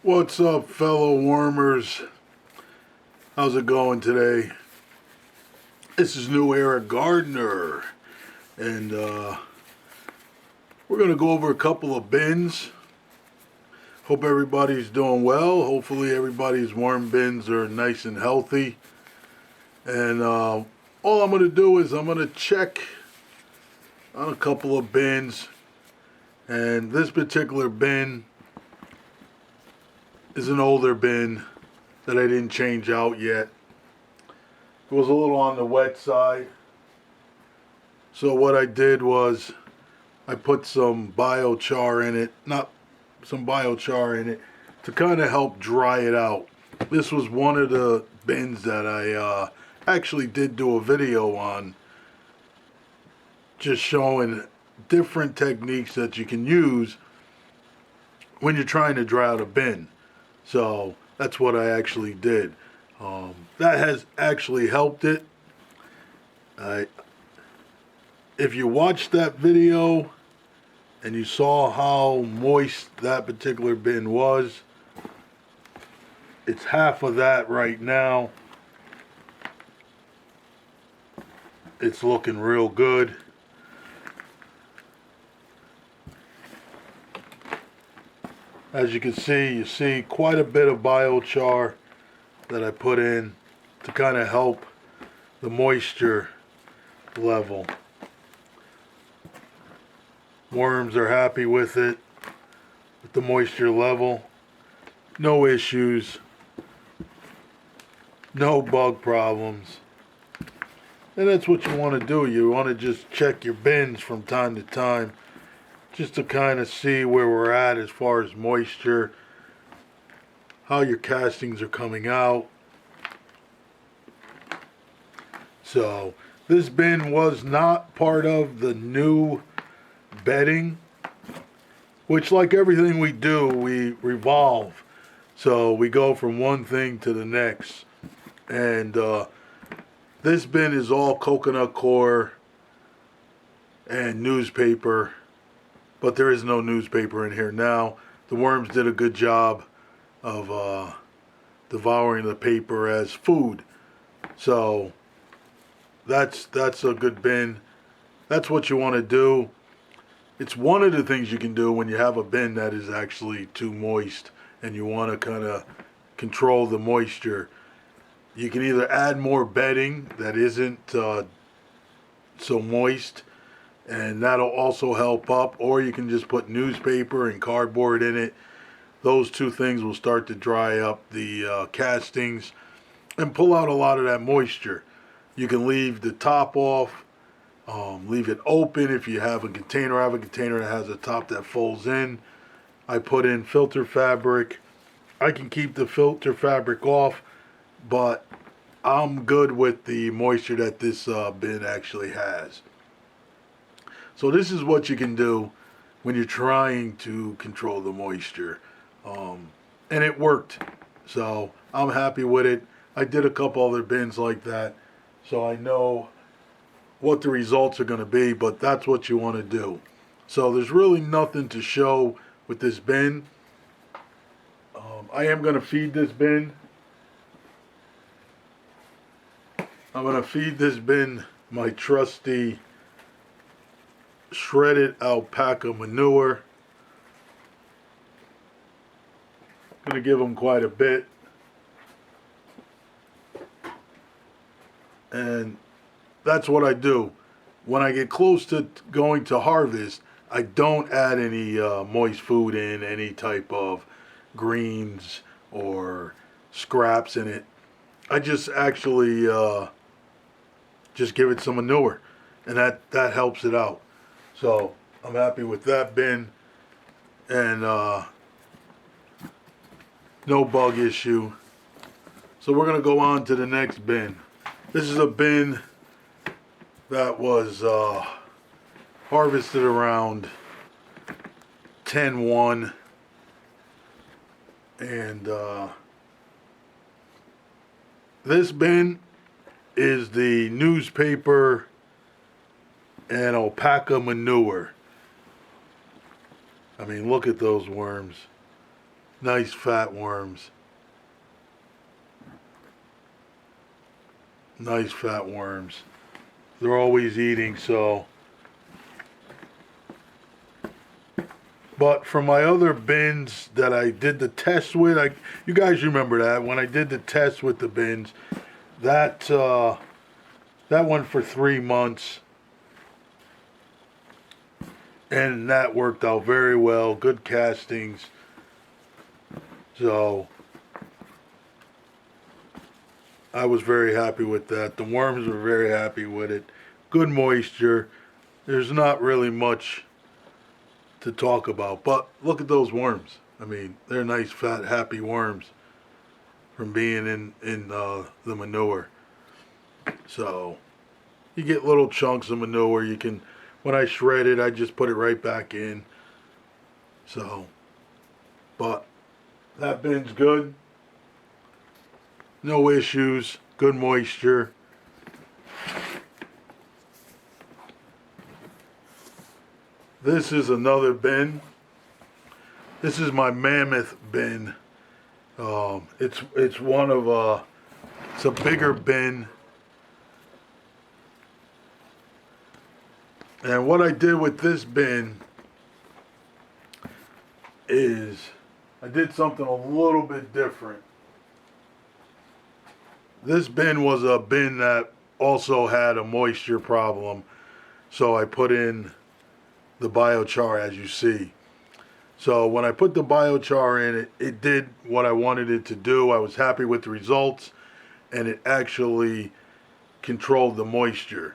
What's up, fellow wormers? How's it going today? This is New Era Gardener, and we're going to go over a couple of bins. Hope everybody's doing well. Hopefully everybody's worm bins are nice and healthy. And all I'm going to do is I'm going to check on a couple of bins. And this particular bin is an older bin that I didn't change out yet. It was a little on the wet side. So what I did was I put some biochar in it, to kind of help dry it out. This was one of the bins that I actually did do a video on, just showing different techniques that you can use when you're trying to dry out a bin. So that's what I actually did. That has actually helped it. If you watched that video and you saw how moist that particular bin was, it's half of that right now. It's looking real good. As you can see, you see quite a bit of biochar that I put in to kind of help the moisture level. Worms are happy with it, with the moisture level. No issues, no bug problems. And that's what you want to do. You want to just check your bins from time to time, just to kind of see where we're at as far as moisture, how your castings are coming out. So this bin was not part of the new bedding, which, like everything we do, we revolve. So we go from one thing to the next. And this bin is all coconut coir and newspaper, but there is no newspaper in here now. The worms did a good job of devouring the paper as food. So that's a good bin. That's what you want to do. It's one of the things you can do when you have a bin that is actually too moist and you want to kind of control the moisture. You can either add more bedding that isn't so moist, and that'll also help up, or you can just put newspaper and cardboard in it. Those two things will start to dry up the castings and pull out a lot of that moisture. You can leave the top off, leave it open if you have a container. I have a container that has a top that folds in. I put in filter fabric. I can keep the filter fabric off, but I'm good with the moisture that this bin actually has. So this is what you can do when you're trying to control the moisture. And it worked. So I'm happy with it. I did a couple other bins like that, so I know what the results are going to be, but that's what you want to do. So there's really nothing to show with this bin. I am going to feed this bin. I'm going to feed this bin my trusty shredded alpaca manure. I'm going to give them quite a bit. And that's what I do. When I get close to going to harvest, I don't add any moist food in, any type of greens or scraps in it. I just actually just give it some manure, and that helps it out. So I'm happy with that bin, and no bug issue. So we're gonna go on to the next bin. This is a bin that was harvested around 10/1, and this bin is the newspaper and alpaca manure. I mean, look at those worms. Nice fat worms. Nice fat worms. They're always eating, so. But for my other bins that I did the test with, you guys remember that when I did the test with the bins, that went for 3 months, and that worked out very well. Good castings. So I was very happy with that. The worms were very happy with it. Good moisture. There's not really much to talk about, but look at those worms. I mean, they're nice, fat, happy worms from being in the manure. So you get little chunks of manure. You can, when I shred it, I just put it right back in. So, but that bin's good. No issues. Good moisture. This is another bin. This is my Mammoth bin. It's one of it's a bigger bin. And what I did with this bin is I did something a little bit different. This bin was a bin that also had a moisture problem, so I put in the biochar, as you see. So when I put the biochar in, it did what I wanted it to do. I was happy with the results, and it actually controlled the moisture.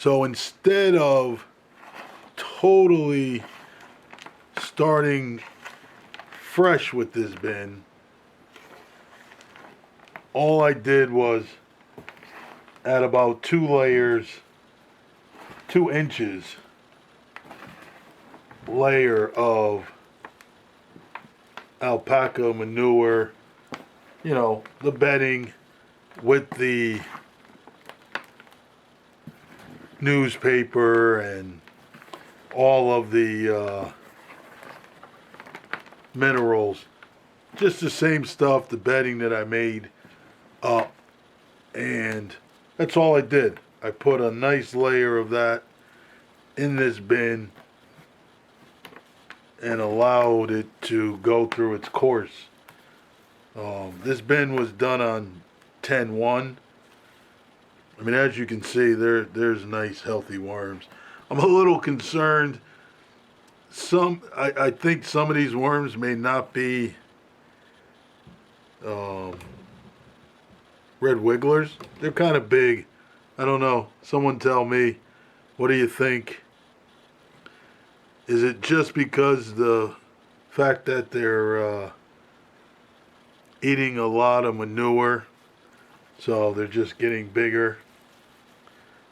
So instead of totally starting fresh with this bin, all I did was add about 2 layers, 2 inches layer of alpaca manure, you know, the bedding with the newspaper and all of the minerals. Just the same stuff, the bedding that I made up. And that's all I did. I put a nice layer of that in this bin and allowed it to go through its course. This bin was done on 10-1. I mean, as you can see, there's nice healthy worms. I'm a little concerned. I think some of these worms may not be red wigglers. They're kind of big. I don't know. Someone tell me. What do you think? Is it just because the fact that they're eating a lot of manure, so they're just getting bigger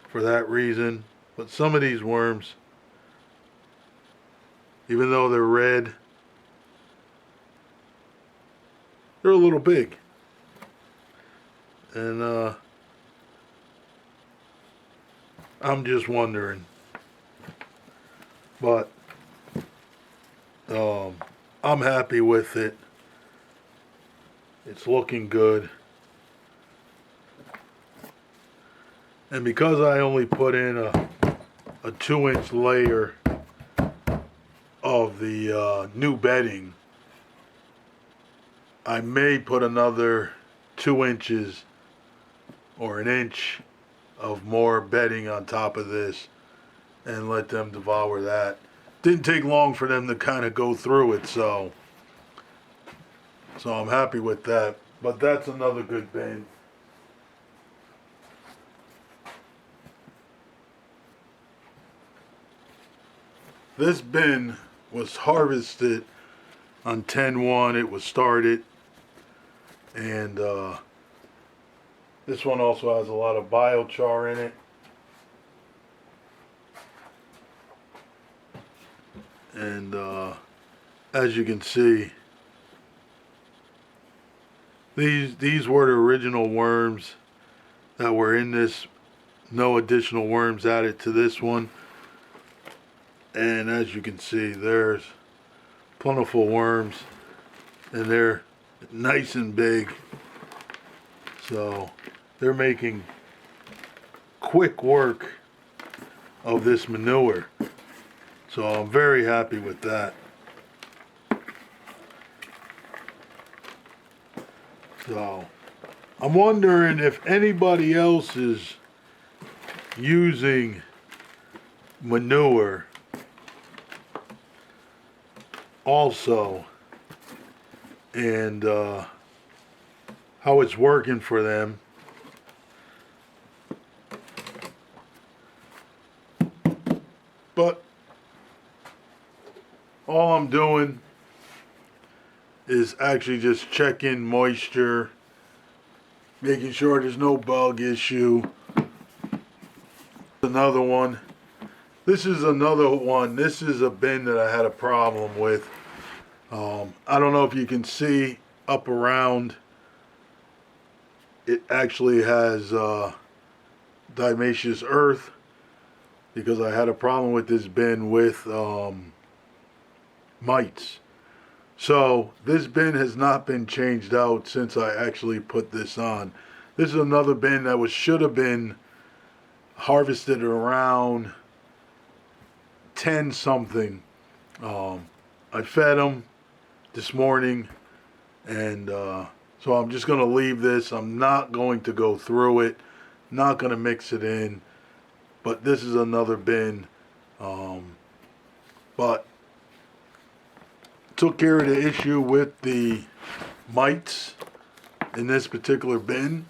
for that reason? But some of these worms, even though they're red, they're a little big. And I'm just wondering. But I'm happy with it. It's looking good. And because I only put in a 2-inch layer of the new bedding, I may put another 2 inches or an inch of more bedding on top of this and let them devour that. Didn't take long for them to kind of go through it, so I'm happy with that. But that's another good bin. This bin was harvested on 10-1. It was started, and this one also has a lot of biochar in it. And as you can see, these were the original worms that were in this. No additional worms added to this one. And as you can see, there's plentiful worms, and they're nice and big. So they're making quick work of this manure. So I'm very happy with that. So I'm wondering if anybody else is using manure also, and how it's working for them. But all I'm doing is actually just checking moisture, making sure there's no bug issue. Another one. This is another one. This is a bin that I had a problem with. I don't know if you can see up around. It actually has diatomaceous earth, because I had a problem with this bin with mites. So this bin has not been changed out since I actually put this on. This is another bin that should have been harvested around 10 something. I fed them this morning, and so I'm just going to leave this. I'm not going to go through it, not going to mix it in, but this is another bin. But took care of the issue with the mites in this particular bin.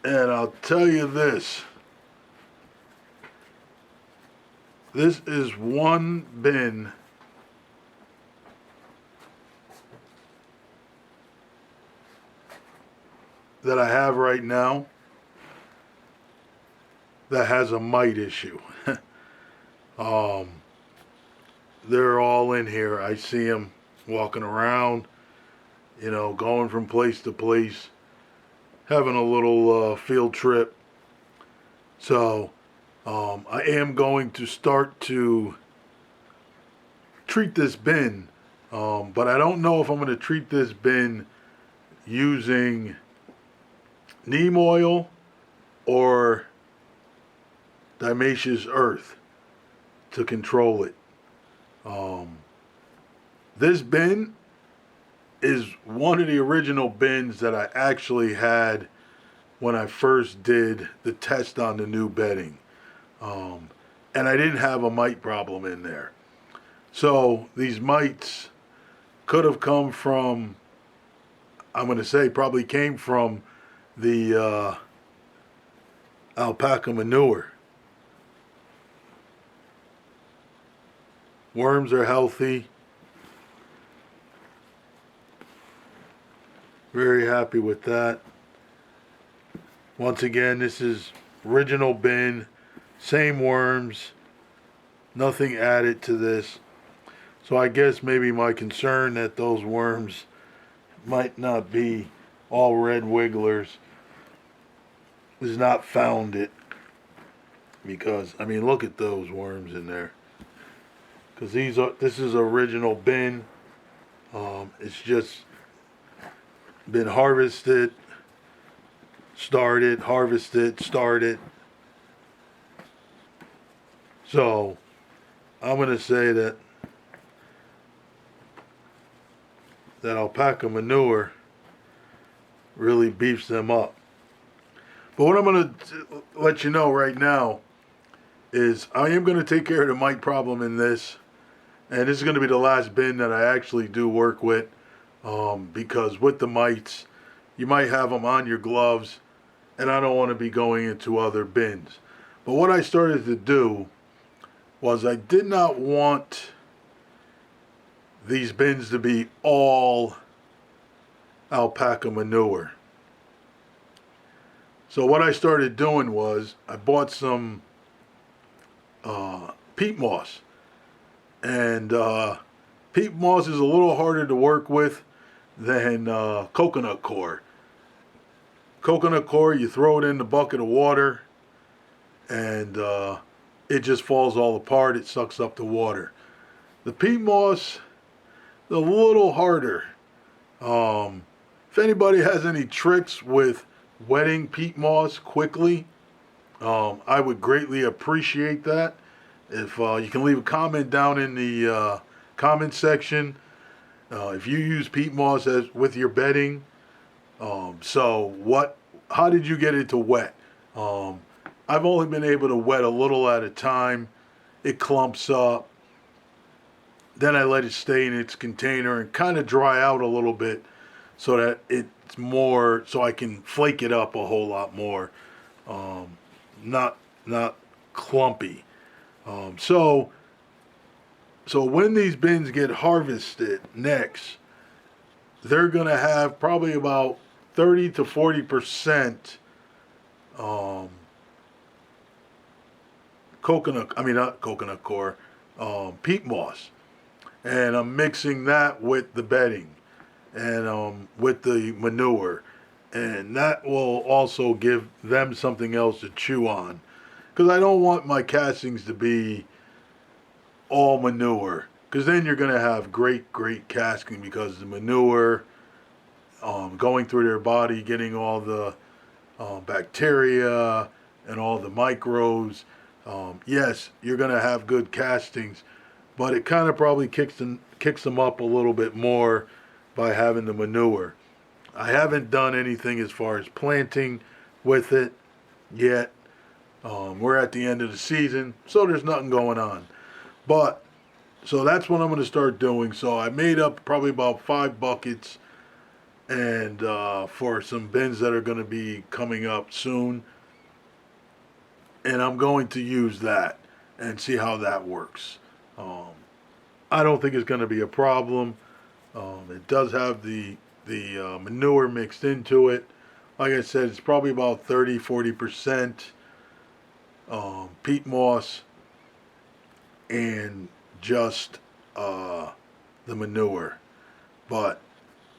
And I'll tell you this. This is one bin that I have right now that has a mite issue. They're all in here. I see them walking around, going from place to place, having a little field trip. So I am going to start to treat this bin, but I don't know if I'm going to treat this bin using neem oil or diatomaceous earth to control it. This bin is one of the original bins that I actually had when I first did the test on the new bedding. And I didn't have a mite problem in there. So these mites could have come from, I'm going to say probably came from the alpaca manure. Worms are healthy. Very happy with that. Once again, this is original bin, same worms, nothing added to this. So I guess maybe my concern that those worms might not be all red wigglers is not founded. Because, I mean, look at those worms in there. Because this is original bin. It's just been harvested, started, harvested, started. So I'm going to say that alpaca manure really beefs them up. But what I'm going to let you know right now is I am going to take care of the mite problem in this. And this is going to be the last bin that I actually do work with, because with the mites, you might have them on your gloves, and I don't want to be going into other bins. But what I started to do was I did not want these bins to be all alpaca manure. So what I started doing was I bought some peat moss. And peat moss is a little harder to work with than coconut coir. Coconut coir, you throw it in the bucket of water, and it just falls all apart. It sucks up the water. The peat moss, a little harder. If anybody has any tricks with wetting peat moss quickly, I would greatly appreciate that. If you can leave a comment down in the comment section, if you use peat moss as with your bedding, how did you get it to wet? I've only been able to wet a little at a time. It clumps up. Then I let it stay in its container and kind of dry out a little bit so that it's more, so I can flake it up a whole lot more. Not clumpy. So when these bins get harvested next, they're going to have probably about 30 to 40% not coconut coir, peat moss. And I'm mixing that with the bedding and with the manure. And that will also give them something else to chew on. Because I don't want my castings to be all manure. Because then you're going to have great casting because the manure going through their body, getting all the bacteria and all the microbes. Yes, you're going to have good castings, but it kind of probably kicks them up a little bit more by having the manure. I haven't done anything as far as planting with it yet. We're at the end of the season, so there's nothing going on. But, so that's what I'm going to start doing. So I made up probably about 5 buckets and for some bins that are going to be coming up soon. And I'm going to use that and see how that works. I don't think it's going to be a problem. It does have the manure mixed into it. Like I said, it's probably about 30-40% peat moss and just the manure. But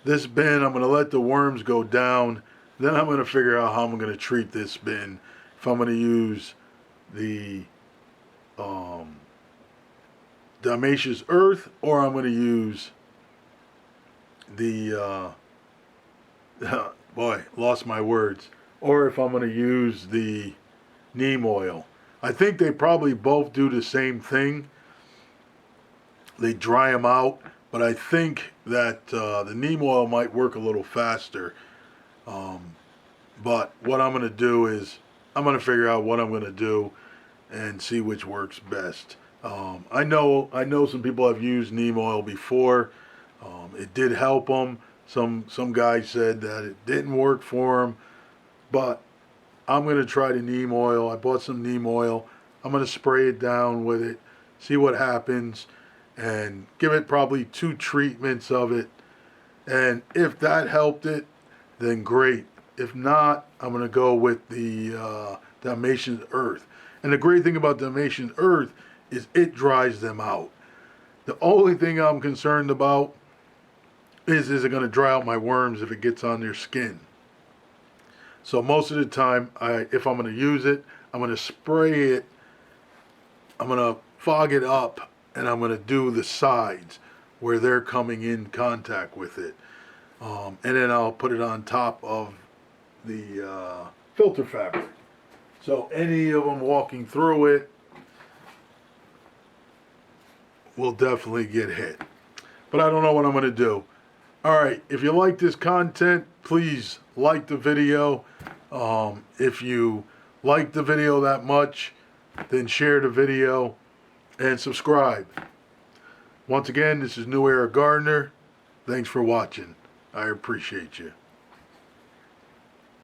this bin, I'm going to let the worms go down. Then I'm going to figure out how I'm going to treat this bin. If I'm going to use the diatomaceous earth, or I'm going to use the boy, lost my words. Or if I'm going to use the neem oil. I think they probably both do the same thing. They dry them out, but I think that the neem oil might work a little faster. But what I'm going to do is I'm going to figure out what I'm going to do and see which works best. I know some people have used neem oil before. It did help them. Some guy said that it didn't work for him, but I'm going to try the neem oil. I bought some neem oil. I'm going to spray it down with it, see what happens, and give it probably 2 treatments of it. And if that helped it, then great. If not, I'm going to go with the Dalmatian earth. And the great thing about Dalmatian earth is it dries them out. The only thing I'm concerned about is it going to dry out my worms if it gets on their skin. So most of the time, if I'm going to use it, I'm going to spray it, I'm going to fog it up, and I'm going to do the sides where they're coming in contact with it. And then I'll put it on top of the filter fabric. So any of them walking through it will definitely get hit. But I don't know what I'm going to do. All right, if you like this content, please like the video. If you like the video that much, then share the video and subscribe. Once again, this is New Era Gardener. Thanks for watching. I appreciate you.